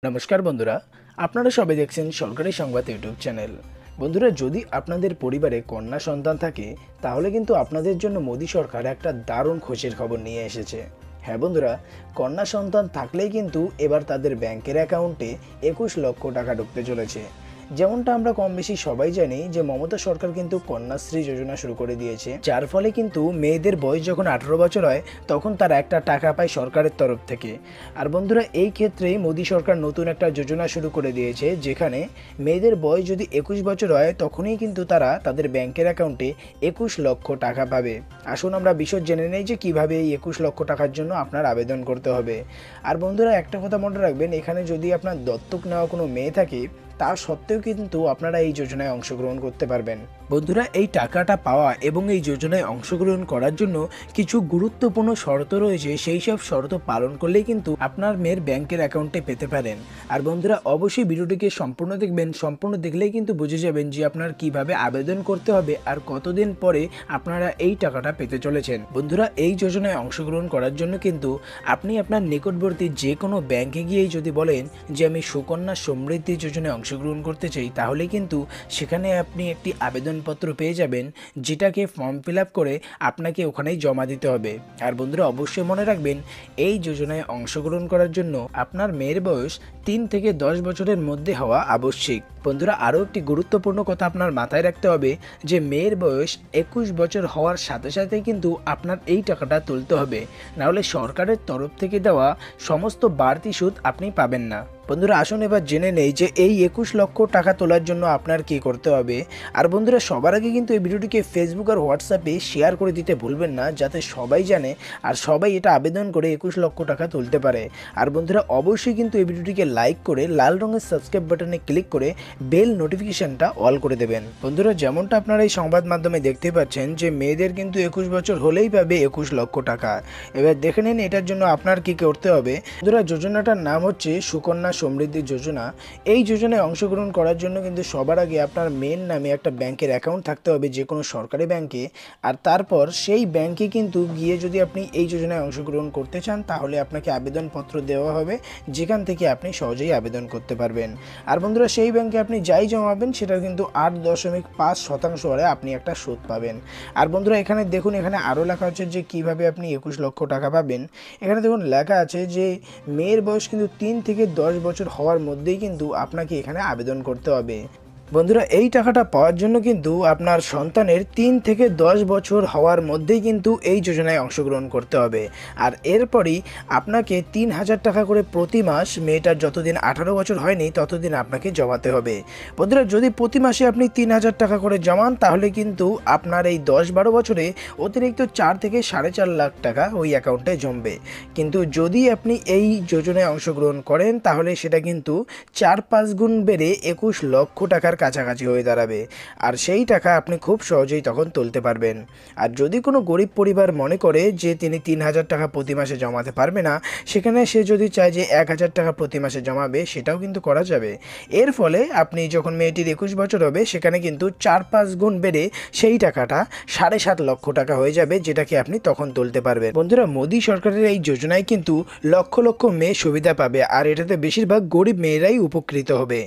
নমস্কার বন্ধুরা, আপনারা সবাই দেখছেন সরকারি সংবাদ ইউটিউব চ্যানেল। বন্ধুরা, যদি আপনাদের পরিবারে কন্যা সন্তান থাকে তাহলে কিন্তু আপনাদের জন্য মোদী সরকার একটা দারুণ খুশির খবর নিয়ে এসেছে। হ্যাঁ বন্ধুরা, কন্যা সন্তান থাকলেই কিন্তু এবার তাদের ব্যাংকের অ্যাকাউন্টে 21 লক্ষ টাকা ঢুকতে চলেছে। যেমনটা আমরা কম বেশি সবাই জানি যে মমতা সরকার কিন্তু কন্যাশ্রী যোজনা শুরু করে দিয়েছে, যার ফলে কিন্তু মেয়েদের বয়স যখন 18 বছর হয় তখন তারা একটা টাকা পায় সরকারের তরফ থেকে। আর বন্ধুরা, এই ক্ষেত্রেই মোদী সরকার নতুন একটা যোজনা শুরু করে দিয়েছে, যেখানে মেয়েদের বয়স যদি 21 বছর হয় তখনই কিন্তু তারা তাদের ব্যাংকের অ্যাকাউন্টে 21 লক্ষ টাকা পাবে। আসুন আমরা বিশদ জেনে নেই যে কিভাবে এই 21 লক্ষ টাকার জন্য আপনার আবেদন করতে হবে। আর বন্ধুরা, একটা কথা মনে রাখবেন, এখানে যদি আপনার দত্তক নেওয়া কোনো মেয়ে থাকে তা সত্ত্বেও কিন্তু আপনারা এই যোজনায় অংশগ্রহণ করতে পারবেন। বন্ধুরা, এই টাকাটা পাওয়া এবং এই যোজনায় অংশগ্রহণ করার জন্য কিছু গুরুত্বপূর্ণ শর্ত রয়েছে, সেই সব শর্ত পালন করলেই কিন্তু আপনার মেয়ের ব্যাংকের অ্যাকাউন্টে পেতে পারেন। আর বন্ধুরা, অবশ্যই ভিডিওটিকে সম্পূর্ণ দেখবেন, সম্পূর্ণ দেখলেই কিন্তু বুঝে যাবেন যে আপনার কিভাবে আবেদন করতে হবে আর কতদিন পরে আপনারা এই টাকাটা পেতে চলেছেন। বন্ধুরা, এই যোজনায় অংশগ্রহণ করার জন্য কিন্তু আপনি আপনার নিকটবর্তী যে কোনো ব্যাংকে গিয়েই যদি বলেন যে আমি সুকন্যা সমৃদ্ধি যোজনায় অংশগ্রহণ করতে চাই, তাহলে কিন্তু সেখানে আপনি একটি আবেদনপত্র পেয়ে যাবেন, যেটাকে ফর্ম ফিল আপ করে আপনাকে ওখানেই জমা দিতে হবে। আর বন্ধুরা, অবশ্যই মনে রাখবেন, এই যোজনায় অংশগ্রহণ করার জন্য আপনার মেয়ের বয়স 3 থেকে 10 বছরের মধ্যে হওয়া আবশ্যিক। বন্ধুরা, আরও একটি গুরুত্বপূর্ণ কথা আপনার মাথায় রাখতে হবে যে মেয়ের বয়স 21 বছর হওয়ার সাথে সাথে কিন্তু আপনার এই টাকাটা তুলতে হবে, নাহলে সরকারের তরফ থেকে দেওয়া সমস্ত বাড়তি সুদ আপনি পাবেন না। বন্ধুরা, আসুন এবার জেনে নেই যে এই 21 লক্ষ টাকা তোলার জন্য আপনার কি করতে হবে। আর বন্ধুরা, সবার আগে কিন্তু এই ভিডিওটিকে ফেসবুক আর হোয়াটসঅ্যাপে শেয়ার করে দিতে ভুলবেন না, যাতে সবাই জানে আর সবাই এটা আবেদন করে 21 লক্ষ টাকা তুলতে পারে। আর বন্ধুরা, অবশ্যই কিন্তু এই ভিডিওটিকে লাইক করে লাল রঙের সাবস্ক্রাইব বাটনে ক্লিক করে বেল নোটিফিকেশনটা অল করে দেবেন। বন্ধুরা, যেমনটা আপনারা এই সংবাদ মাধ্যমে দেখতে পাচ্ছেন যে মেয়েদের কিন্তু 21 বছর হলেই পাবে 21 লক্ষ টাকা। এবার দেখে নিন এটার জন্য আপনার কি করতে হবে। বন্ধুরা, যোজনাটার নাম হচ্ছে সুকন্যা সমৃদ্ধি যোজনা। এই যোজনায় অংশগ্রহণ করার জন্য কিন্তু সবার আগে আপনার মেয়ের নামে একটা ব্যাংকের অ্যাকাউন্ট থাকতে হবে, যে কোনো সরকারি ব্যাংকে। আর তারপর সেই ব্যাংকে কিন্তু গিয়ে যদি আপনি এই যোজনায় অংশগ্রহণ করতে চান তাহলে আপনাকে আবেদনপত্র দেওয়া হবে, যেখান থেকে আপনি সহজেই আবেদন করতে পারবেন। আর বন্ধুরা, সেই ব্যাংকে আপনি যাই জমাবেন সেটা কিন্তু 8.5% হারে আপনি একটা সুদ পাবেন। আর বন্ধুরা, এখানে দেখুন, এখানে আরও লেখা হচ্ছে যে কিভাবে আপনি 21 লক্ষ টাকা পাবেন। এখানে দেখুন লেখা আছে যে মেয়ের বয়স কিন্তু 3 থেকে 10 বছর হওয়ার মধ্যেই কিন্তু আপনাকে এখানে আবেদন করতে হবে। বন্ধুরা, এই টাকাটা পাওয়ার জন্য কিন্তু আপনার সন্তানের 3 থেকে 10 বছর হওয়ার মধ্যেই কিন্তু এই যোজনায় অংশগ্রহণ করতে হবে। আর এরপরই আপনাকে 3000 টাকা করে প্রতি মাস, মেয়েটার যতদিন 18 বছর হয়নি ততদিন আপনাকে জমাতে হবে। বন্ধুরা, যদি প্রতি মাসে আপনি 3000 টাকা করে জমান তাহলে কিন্তু আপনার এই 10-12 বছরে অতিরিক্ত 4 থেকে 4.5 লাখ টাকা ওই অ্যাকাউন্টে জমবে। কিন্তু যদি আপনি এই যোজনায় অংশগ্রহণ করেন তাহলে সেটা কিন্তু 4-5 গুণ বেড়ে 21 লক্ষ টাকার কাছাকাছি হয়ে দাঁড়াবে। আর সেই টাকা আপনি খুব সহজেই তখন তুলতে পারবেন। আর যদি কোনো গরিব পরিবার মনে করে যে তিনি 3000 টাকা প্রতি মাসে জমাতে পারবে না, সেখানে সে যদি চায় যে 1000 টাকা প্রতি মাসে জমাবে, সেটাও কিন্তু করা যাবে। এর ফলে আপনি যখন মেয়েটির 21 বছর হবে সেখানে কিন্তু 4-5 গুণ বেড়ে সেই টাকাটা 7.5 লক্ষ টাকা হয়ে যাবে, যেটাকে আপনি তখন তুলতে পারবেন। বন্ধুরা, মোদী সরকারের এই যোজনায় কিন্তু লক্ষ লক্ষ মেয়ে সুবিধা পাবে, আর এটাতে বেশিরভাগ গরিব মেয়েরাই উপকৃত হবে।